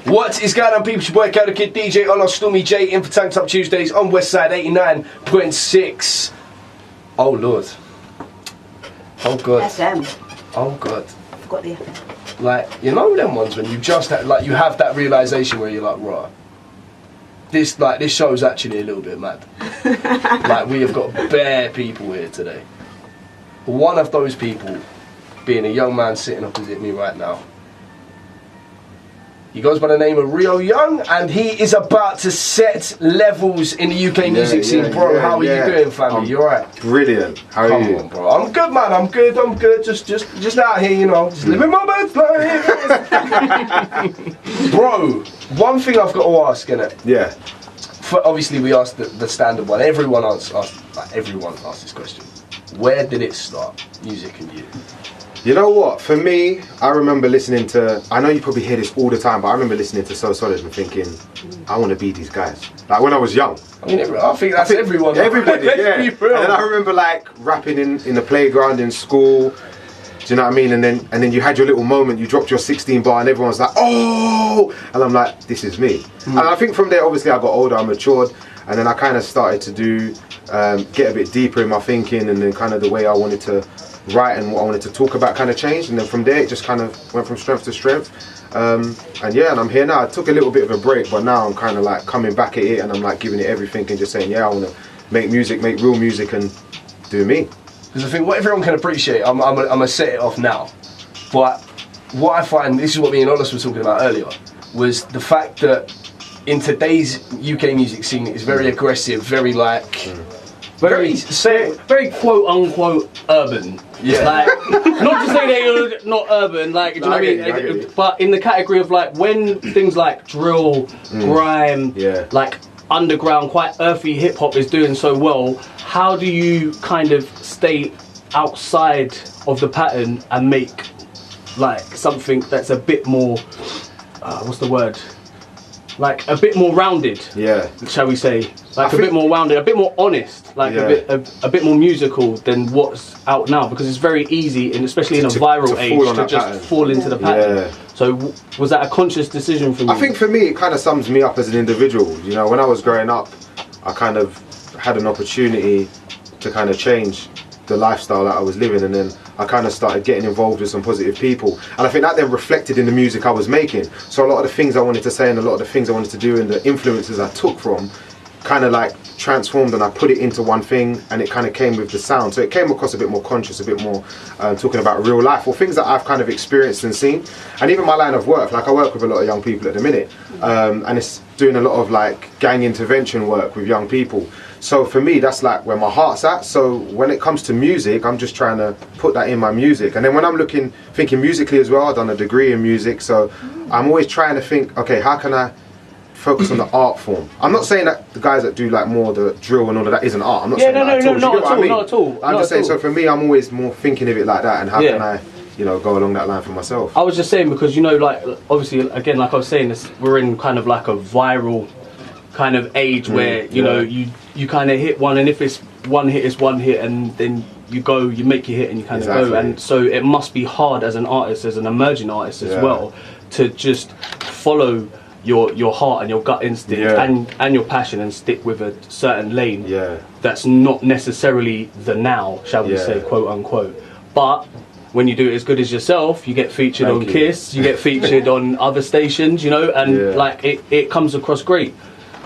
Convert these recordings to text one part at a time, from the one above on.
What is going on, people? It's your boy Kelda Kid, DJ Olo Stormy J, in for Tank Top Tuesdays on Westside 89.6. Oh Lord. Oh God. SM. Oh God. I forgot the FM. Like, you know them ones when you just like you have that realization where you're like, right, this show's actually a little bit mad. Like, we have got bare people here today. One of those people being a young man sitting opposite me right now. He goes by the name of Rio Young, and he is about to set levels in the UK music scene. Bro, how are you doing, family? You alright? Brilliant. How are you? Come on, bro. I'm good, man. I'm good. Just out here, you know, just living my best life. Bro, one thing I've got to ask, innit? Yeah. Obviously, we asked the standard one. Everyone asks this question. Where did it start, music and you? You know what? For me, I remember listening to, I know you probably hear this all the time, but I remember listening to So Solid and thinking, I want to be these guys. Like when I was young. I mean, I think that's everyone. Everybody, yeah. And then I remember like rapping in the playground in school. Do you know what I mean? And then you had your little moment, you dropped your 16 bar and everyone's like, oh! And I'm like, this is me. And I think from there, obviously I got older, I matured, and then I kind of started to get a bit deeper in my thinking, and then kind of the way I wanted to write and what I wanted to talk about kind of changed, and then from there it just kind of went from strength to strength. And I'm here now. I took a little bit of a break, but now I'm kind of like coming back at it, and I'm like giving it everything and just saying, yeah, I want to make music, make real music, and do me. Because I think what everyone can appreciate, I'm gonna set it off now, but what I find, this is what me and Olis were talking about earlier, was the fact that in today's UK music scene it's very aggressive, very like very quote unquote urban. Yeah. Like, not to say they're not urban, like, do you know what I mean? But in the category of like when things like drill, grime, like underground, quite earthy hip hop is doing so well, how do you kind of stay outside of the pattern and make like something that's a bit more, what's the word? Like a bit more rounded, shall we say? Like a bit more rounded, a bit more honest, like a bit more musical than what's out now, because it's very easy, and especially in a viral age, to just fall into the pattern. So was that a conscious decision for you? I think for me it kind of sums me up as an individual. You know, when I was growing up, I kind of had an opportunity to kind of change the lifestyle that I was living, and then I kind of started getting involved with some positive people, and I think that then reflected in the music I was making. So a lot of the things I wanted to say and a lot of the things I wanted to do and the influences I took from kind of like transformed, and I put it into one thing, and it kind of came with the sound. So it came across a bit more conscious, a bit more talking about real life or things that I've kind of experienced and seen. And even my line of work, like I work with a lot of young people at the minute, and it's doing a lot of like gang intervention work with young people. So for me, that's like where my heart's at. So when it comes to music, I'm just trying to put that in my music. And then when I'm thinking musically as well, I've done a degree in music. So I'm always trying to think, okay, how can I focus on the art form? I'm not saying that the guys that do like more the drill and all of that isn't art. I'm not saying that at all. Not at all. I'm just saying, so for me, I'm always more thinking of it like that, and how can I, you know, go along that line for myself. I was just saying, because, you know, like, obviously, again, like I was saying, we're in kind of like a viral kind of age where, you know, you kind of hit one, and if it's one hit, it's one hit, and then you make your hit and you kind of go. And so it must be hard as an artist, as an emerging artist as well, to just follow your heart and your gut instinct and your passion, and stick with a certain lane that's not necessarily the now, shall we say, quote unquote. But when you do it as good as yourself, you get featured on Kiss, you get featured on other stations, you know, and like it comes across great.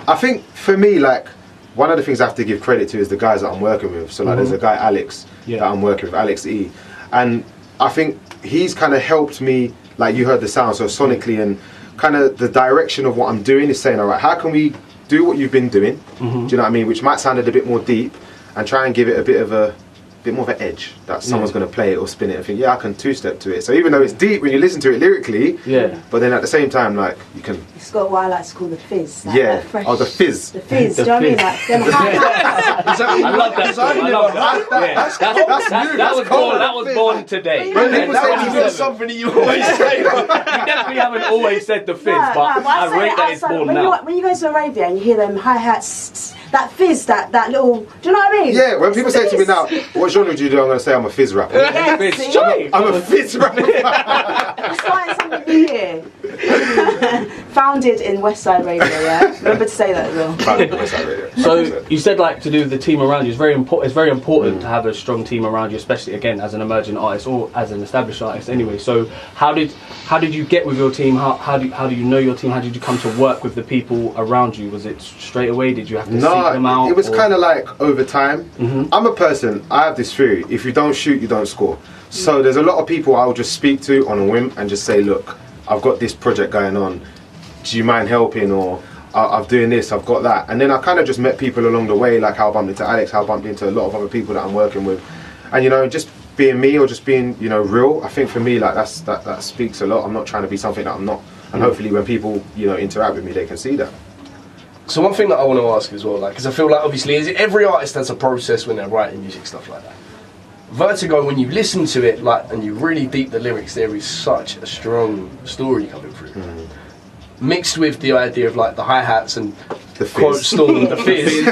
I think for me, like, one of the things I have to give credit to is the guys that I'm working with. So like there's a guy, Alex, that I'm working with, Alex E. And I think he's kind of helped me, like you heard the sound, so sonically, and kind of the direction of what I'm doing is saying, all right, how can we do what you've been doing, do you know what I mean, which might sound a bit more deep, and try and give it a bit more of an edge that someone's going to play it or spin it and think, yeah, I can two-step to it. So even though it's deep when you listen to it lyrically, but then at the same time, like, you can... It's got what I like to call the fizz. Like the fizz. The fizz, do you know what I mean? Like, them I love that. That was born today. That was something that you always say. You definitely haven't always said the fizz, but I rate that it's born now. When you go to a radio and you hear them hi-hats, that fizz, that little, do you know what I mean? Yeah, when people say to me now, what genre do you do? I'm going to say I'm a fizz rapper. Yes, I'm a fizz rapper. I'm starting something new here. founded in Westside Radio, yeah? Remember to say that as well. Founded in Westside Radio. So you said like to do with the team around you. It's very important. It's very important to have a strong team around you, especially again as an emerging artist or as an established artist. Anyway, so how did you get with your team? How do you know your team? How did you come to work with the people around you? Was it straight away? Did you have to seek them out? It was kind of like over time. I'm a person. I have this theory: if you don't shoot, you don't score. So there's a lot of people I'll just speak to on a whim and just say, look, I've got this project going on. Do you mind helping? Or I'm doing this, I've got that. And then I kind of just met people along the way, like how I bumped into Alex, how I bumped into a lot of other people that I'm working with. And you know, just being me or just being, you know, real, I think for me, like that speaks a lot. I'm not trying to be something that I'm not. And hopefully when people, you know, interact with me, they can see that. So one thing that I want to ask as well, like, because I feel like obviously every artist has a process when they're writing music, stuff like that. Vertigo, when you listen to it, like, and you really deep the lyrics, there is such a strong story coming through. Mixed with the idea of like the hi-hats and The quote fizz. storm, the fizz.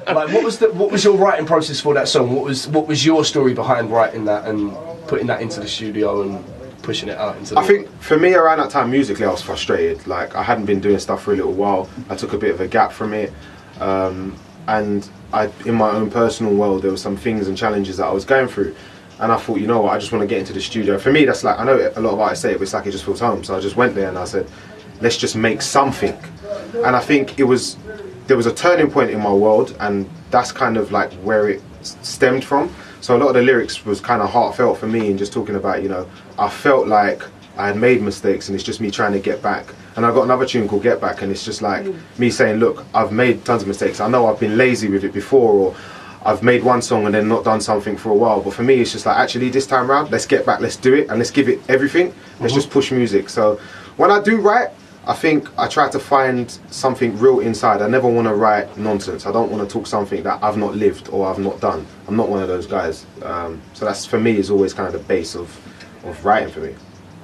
Like, what was your writing process for that song? What was your story behind writing that and putting that into the studio and pushing it out into the I think for me around that time musically I was frustrated. Like I hadn't been doing stuff for a little while. I took a bit of a gap from it. And in my own personal world there were some things and challenges that I was going through. And I thought, you know what, I just want to get into the studio. For me, that's like, I know a lot of artists say it, but it's like it just feels home. So I just went there and I said, let's just make something. And I think there was a turning point in my world, and that's kind of like where it stemmed from. So a lot of the lyrics was kind of heartfelt for me and just talking about, you know, I felt like I had made mistakes and it's just me trying to get back. And I got another tune called Get Back, and it's just like me saying, look, I've made tons of mistakes. I know I've been lazy with it before, or I've made one song and then not done something for a while, but for me it's just like, actually this time around, let's get back, let's do it, and let's give it everything. Let's just push music. So when I do write, I think I try to find something real inside. I never want to write nonsense. I don't want to talk something that I've not lived or I've not done. I'm not one of those guys. So that's, for me, is always kind of the base of writing for me.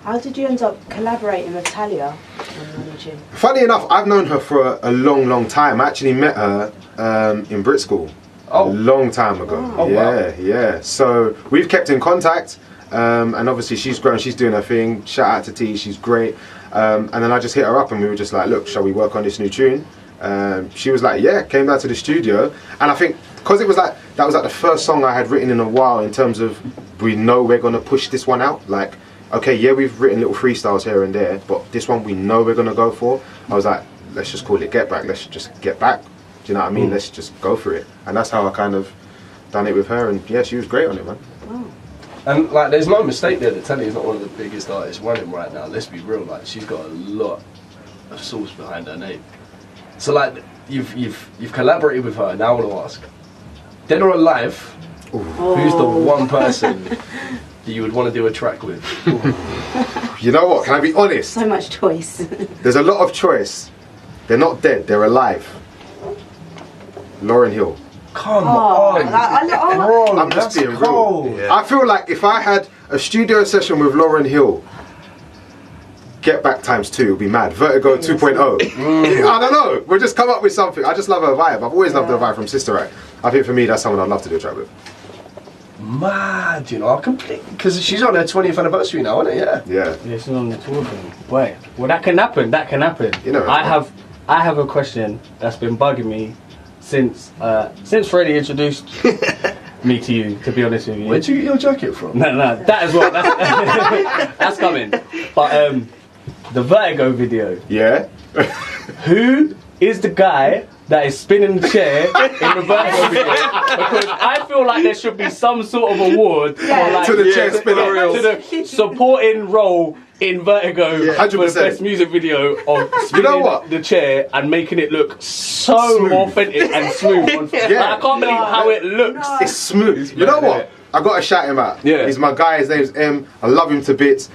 How did you end up collaborating with Talia on the tune? Funny enough, I've known her for a long time. I actually met her in Brit School. A long time ago. Yeah. So we've kept in contact, and obviously she's grown, she's doing her thing. Shout out to T, she's great. And then I just hit her up and we were just like, look, shall we work on this new tune? She was like, yeah, came down to the studio. And I think, because it was like, that was like the first song I had written in a while in terms of, we know we're going to push this one out. Like, okay, yeah, we've written little freestyles here and there, but this one we know we're going to go for. I was like, let's just call it Get Back. Let's just get back. Do you know what I mean? Let's just go for it. And that's how I kind of done it with her, and yeah, she was great on it, man. And like, there's no mistake there that Telly is not one of the biggest artists running right now. Let's be real. Like, she's got a lot of sauce behind her name. So like, you've collaborated with her. Now I want to ask, dead or alive, who's the one person that you would want to do a track with? You know what? Can I be honest? So much choice. There's a lot of choice. They're not dead. They're alive. Lauryn Hill. Come on, bro, I'm just being cold. real. Yeah. I feel like if I had a studio session with Lauryn Hill, Get Back ×2 would be mad. Vertigo 2.0. I don't know. We'll just come up with something. I just love her vibe. I've always loved her vibe from Sister Act. I think for me, that's someone I'd love to do a track with. Mad, you know, because she's on her 20th anniversary now, isn't it? Yeah. Yeah. Yeah, she's on the tour thing. Wait, well that can happen. That can happen. You know, I have a question that's been bugging me since Freddie introduced me to you. To be honest with you. Where'd you get your jacket from? No, that as well. That's coming. But the Vertigo video. Yeah. Who is the guy that is spinning the chair in the Vertigo video? Because I feel like there should be some sort of award for like to the chair spinner. to the supporting role in Vertigo for the 100%. best music video of spinning the chair and making it look so Smooth. authentic and smooth. Like, I can't believe how it looks. It's smooth. You know what? I got to shout him out. Yeah. He's my guy. His name's M. I love him to bits.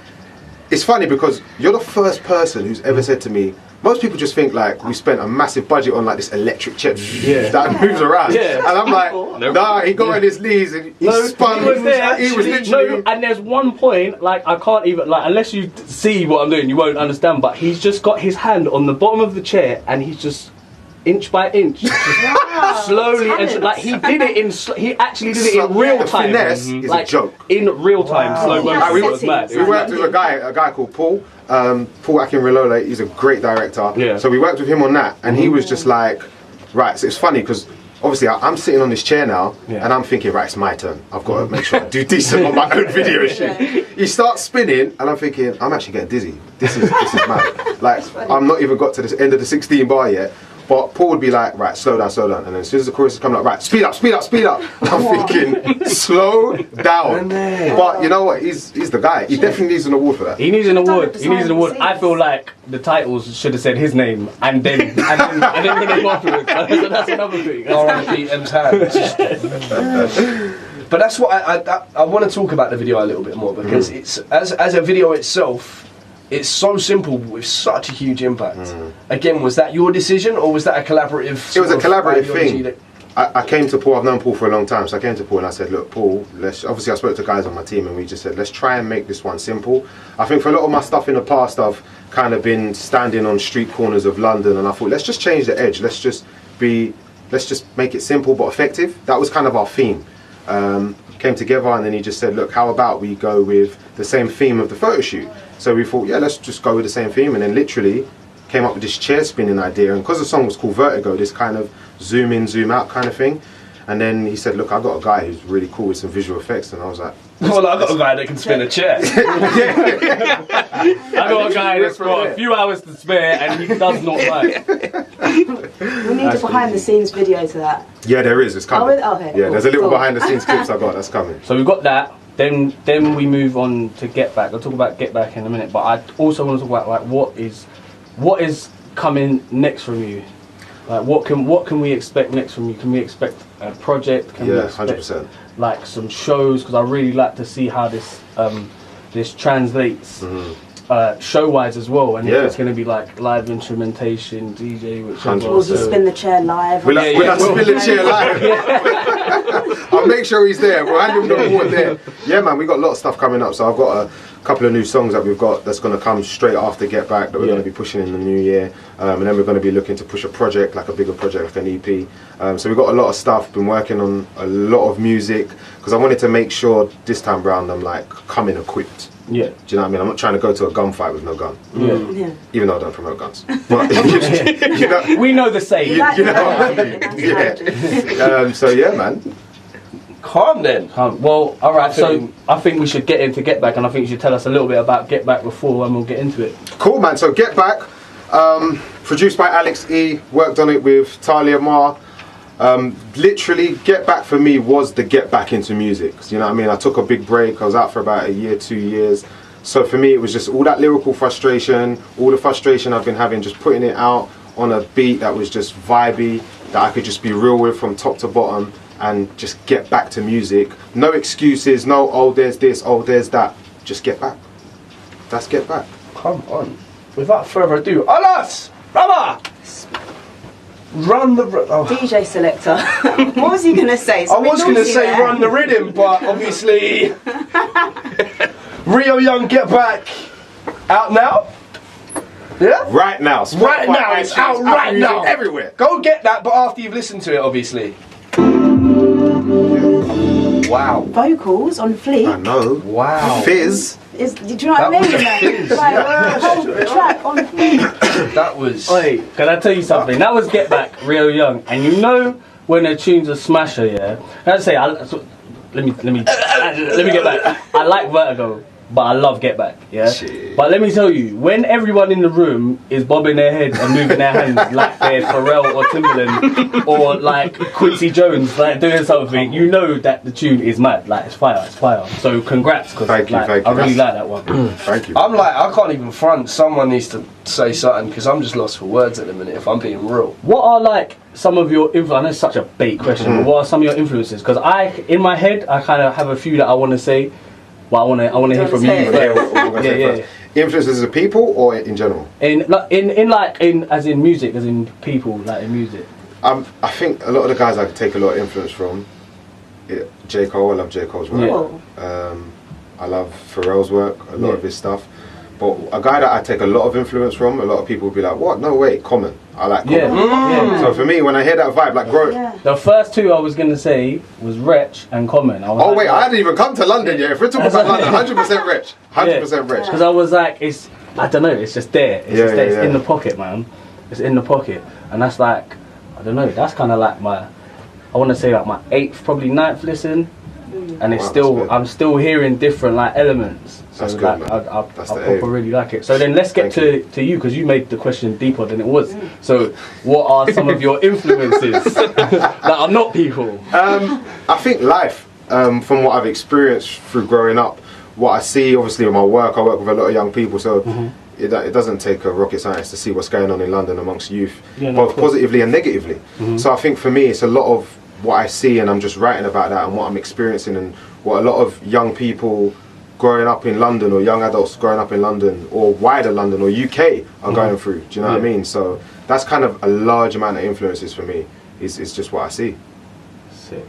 It's funny because you're the first person who's ever said to me, most people just think like we spent a massive budget on like this electric chair that moves around. Yeah. And I'm like, nah, he got on his knees and he spun. He was there. He was literally... No, and there's one point, like I can't even, like unless you see what I'm doing, you won't understand, but he's just got his hand on the bottom of the chair and he's just inch by inch, slowly, and like he did it in, he actually did it in real time. Finesse is like a joke. in real time, slow motion. Yeah, It was mad. We worked with a guy called Paul Akinrelole. He's a great director. Yeah. So we worked with him on that, and he was just like, right. So it's funny because obviously I'm sitting on this chair now, and I'm thinking, right, it's my turn. I've got to make sure I do decent on my own video shoot. He starts spinning, and I'm thinking, I'm actually getting dizzy. This is mad. Like I'm not even got to the end of the 16 bar yet. But Paul would be like, right, slow down, and then as soon as the chorus is coming up, right, speed up. I'm thinking, slow down. But you know what? He's the guy. He definitely needs an award for that. He needs an award. He needs an award. behind the I feel like the titles should have said his name and then the name afterwards. So that's another thing. R.I.P. M's hands. But that's what I want to talk about the video a little bit more because it's as a video itself. It's so simple with such a huge impact. Again, was that your decision or was that a collaborative? It was a collaborative ideology thing. I came to Paul. I've known Paul for a long time, so I came to Paul and I said, "Look, Paul. Obviously, I spoke to guys on my team, and we just said, let's try and make this one simple." I think for a lot of my stuff in the past, I've kind of been standing on street corners of London, and I thought, let's just change the edge. Let's just make it simple but effective. That was kind of our theme. Came together, and then he just said, "Look, how about we go with the same theme of the photo shoot?" So we thought, yeah, let's just go with the same theme, and then literally came up with this chair spinning idea. And because the song was called Vertigo, this kind of zoom in, zoom out kind of thing. And then he said, "Look, I got a guy who's really cool with some visual effects," and I was like, Well, I got a guy that can spin a chair. I got a guy that's got a few hours to spare and he does not mind. We need a behind the scenes video to that. Yeah, there is. It's coming. Oh, okay, Yeah, cool, there's a little cool. behind the scenes clips I got. That's coming. So we've got that. Then we move on to Get Back. I'll talk about Get Back in a minute, but I also want to talk about like what is coming next from you. Like what can we expect next from you? Can we expect a project? Can we expect 100%. like some shows? Because I really like to see how this translates show wise as well. And if it's going to be like live instrumentation, DJ, whichever. Will he spin the chair live? Will I spin the chair live? I'll make sure he's there. We'll hand him the award there. Yeah, man, we got a lot of stuff coming up. So I've got a couple of new songs that we've got that's going to come straight after Get Back that we're going to be pushing in the new year. And then we're going to be looking to push a project, like a bigger project, like an EP. So we've got a lot of stuff, been working on a lot of music because I wanted to make sure this time round I'm like coming equipped. Yeah. Do you know what I mean? I'm not trying to go to a gunfight with no gun. Yeah. Even though I don't promote guns. But, you know, We know the saying. you know what I mean? Yeah. So yeah, man. Calm then. Well, all right. So I think we should get into Get Back, and I think you should tell us a little bit about Get Back before, and we'll get into it. Cool, man. So Get Back, produced by Alex E. Worked on it with Talia Ma. Literally, Get Back for me was the get back into music. You know what I mean? I took a big break. I was out for about a year, 2 years. So for me, it was just all that lyrical frustration, all the frustration I've been having, just putting it out on a beat that was just vibey, that I could just be real with from top to bottom and just get back to music. No excuses, no, oh, there's this, oh, there's that. Just get back. That's Get Back. Come on. Without further ado, Alas! Rama! Run the... DJ selector. What was he going to say? I was going to say run the rhythm, but obviously... Rio Young Get Back out now? Yeah? Right now. Right now, it's out right Apple now. Music, everywhere. Go get that, but after you've listened to it, obviously. Wow. Vocals on Fleek. I know. Wow. Fizz. Do you know what I mean? Like, whole track on Fleek. That was... Oi, can I tell you something? That was Get Back, Rio Young, and you know when a tune's a smasher, yeah. Let's say, let me get back. I like Vertigo, but I love Get Back, yeah. Shit. But let me tell you, when everyone in the room is bobbing their heads and moving their hands like they're Pharrell or Timbaland or like Quincy Jones, like doing something, you know that the tune is mad. Like it's fire. So congrats, because Thank you. I really like that one. Thank you. I'm like, I can't even front. Someone needs to say something because I'm just lost for words at the minute, if I'm being real. What are like some of your influences? I know it's such a bait question, but what are some of your influences? Because in my head, I kind of have a few that I want to say, but I want to hear from you. Yeah. Influences of people or in general? In as in music, as in people, like in music. I think a lot of the guys I could take a lot of influence from. J. Cole, I love J. Cole's work. Yeah. I love Pharrell's work, a lot of his stuff. But a guy that I take a lot of influence from, a lot of people will be like, what? No, wait, Common. I like Common. Yeah. So for me, when I hear that vibe, like, The first two I was going to say was Wretch and Common. I hadn't even come to London yet. If we're talking about London, 100% Wretch. 100% Wretch. Because I was like, I don't know, it's just there. It's just there. It's in the pocket, man. It's in the pocket. And that's like, I don't know, that's kind of like I want to say like my 8th, probably 9th listen. And it's I'm still hearing different like elements. So that's good, like, man. I proper really like it. So then let's get to you, because you made the question deeper than it was. So what are some of your influences that are not people? I think life, from what I've experienced through growing up, what I see obviously in my work, I work with a lot of young people, so it doesn't take a rocket science to see what's going on in London amongst youth, both positively and negatively. So I think for me it's a lot of what I see, and I'm just writing about that and what I'm experiencing, and what a lot of young people growing up in London, or young adults growing up in London, or wider London or UK are going through. Do you know what I mean? So that's kind of a large amount of influences for me. It's just what I see. Sick.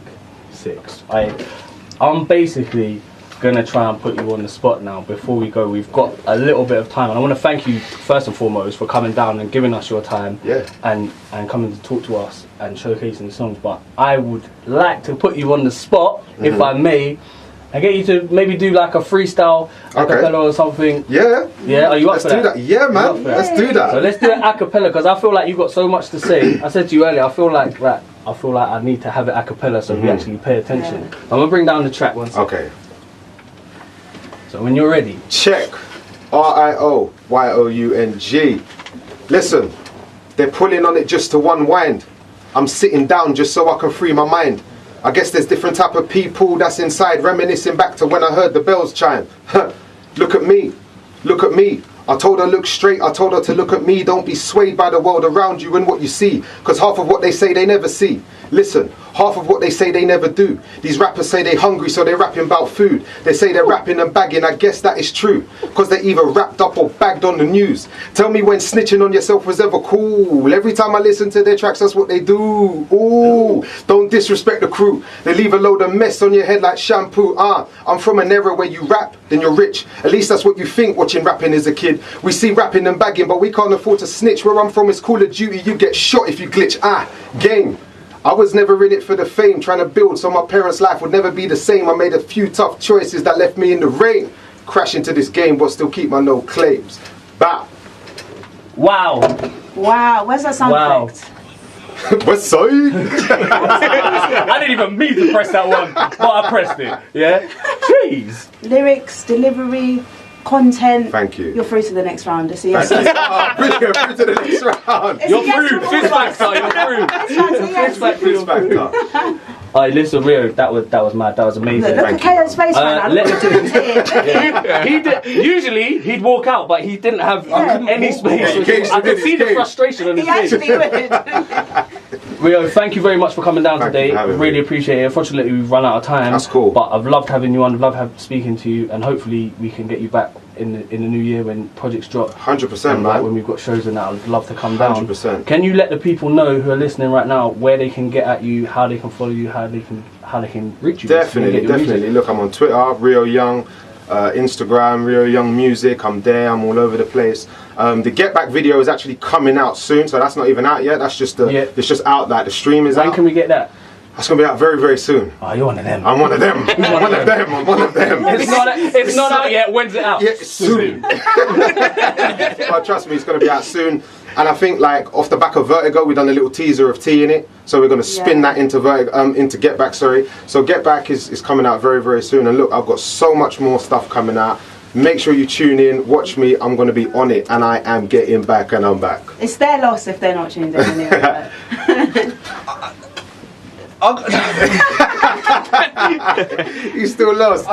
I'm basically gonna try and put you on the spot now. Before we go, we've got a little bit of time, and I want to thank you first and foremost for coming down and giving us your time, and coming to talk to us and showcasing the songs. But I would like to put you on the spot, if I may, and get you to maybe do like a freestyle acapella or something. Yeah, are you up for that? Yeah, man, let's do that. So let's do it acapella, because I feel like you've got so much to say. I said to you earlier, I feel like I need to have it acapella, so we actually pay attention. I'm gonna bring down the track once. Okay. So when you're ready. Check. RIOYOUNG. Listen, they're pulling on it just to unwind. I'm sitting down just so I can free my mind. I guess there's different type of people that's inside, reminiscing back to when I heard the bells chime. Look at me. I told her look straight, I told her to look at me. Don't be swayed by the world around you and what you see, because half of what they say they never see. Listen, half of what they say they never do. These rappers say they hungry, so they're rapping about food. They say they're rapping and bagging, I guess that is true, because they either wrapped up or bagged on the news. Tell me when snitching on yourself was ever cool. Every time I listen to their tracks, that's what they do. Ooh, don't disrespect the crew. They leave a load of mess on your head like shampoo. I'm from an era where you rap, then you're rich. At least that's what you think watching rapping as a kid. We see rapping and bagging, but we can't afford to snitch. Where I'm from, it's Call of Duty, you get shot if you glitch. Game. I was never in it for the fame, trying to build so my parents' life would never be the same. I made a few tough choices that left me in the rain. Crash into this game, but still keep my no claims. Bow. Wow, where's that sound effect? What's so? I didn't even mean to press that one, but I pressed it. Yeah? Jeez. Lyrics, delivery, content. Thank you. You're through to the next round. Through to the next round. You're through. Fizz factor, you're through. Fizz factor. Alright, listen, Rio, that was mad. That was amazing. Look at Kayo's face right now. Usually he'd walk out, but he didn't have any space. I could see the frustration on his face. He actually would. Rio, thank you very much for coming down today. Really appreciate it. Unfortunately, we've run out of time. That's cool. But I've loved having you on. I've loved speaking to you, and hopefully we can get you back in the new year when projects drop. 100%, man. When we've got shows and that, I'd love to come down. 100%. Can you let the people know who are listening right now where they can get at you, how they can follow you, how they can reach you? Definitely. Look, I'm on Twitter, Rio Young. Instagram, Rio Young Music. I'm there. I'm all over the place. The Get Back video is actually coming out soon, so that's not even out yet. That's just it's just out. Like the stream is out. When can we get that? That's gonna be out very, very soon. Oh, you're one of them. I'm one of them. I'm one of them. I'm one of them. It's not out yet. When's it out? Yeah, soon. But trust me, it's gonna be out soon. And I think, like, off the back of Vertigo, we've done a little teaser of T in it. So we're going to spin that into into Get Back, sorry. So Get Back is coming out very, very soon. And look, I've got so much more stuff coming out. Make sure you tune in, watch me. I'm going to be on it. And I am getting back, and I'm back. It's their loss if they're not tuned in anyway. You still lost.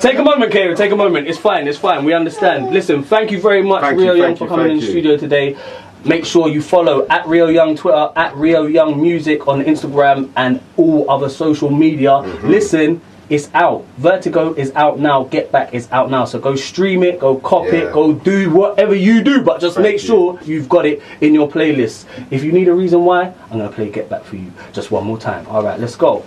Take a moment, Kayo. Take a moment. It's fine. It's fine. We understand. Listen, thank you very much, Rio Young, for coming in the studio today. Make sure you follow at Rio Young Twitter, at Rio Young Music on Instagram and all other social media. Listen, it's out. Vertigo is out now. Get Back is out now. So go stream it, go cop it, go do whatever you do, but just make sure you've got it in your playlist. If you need a reason why, I'm going to play Get Back for you just one more time. All right, let's go.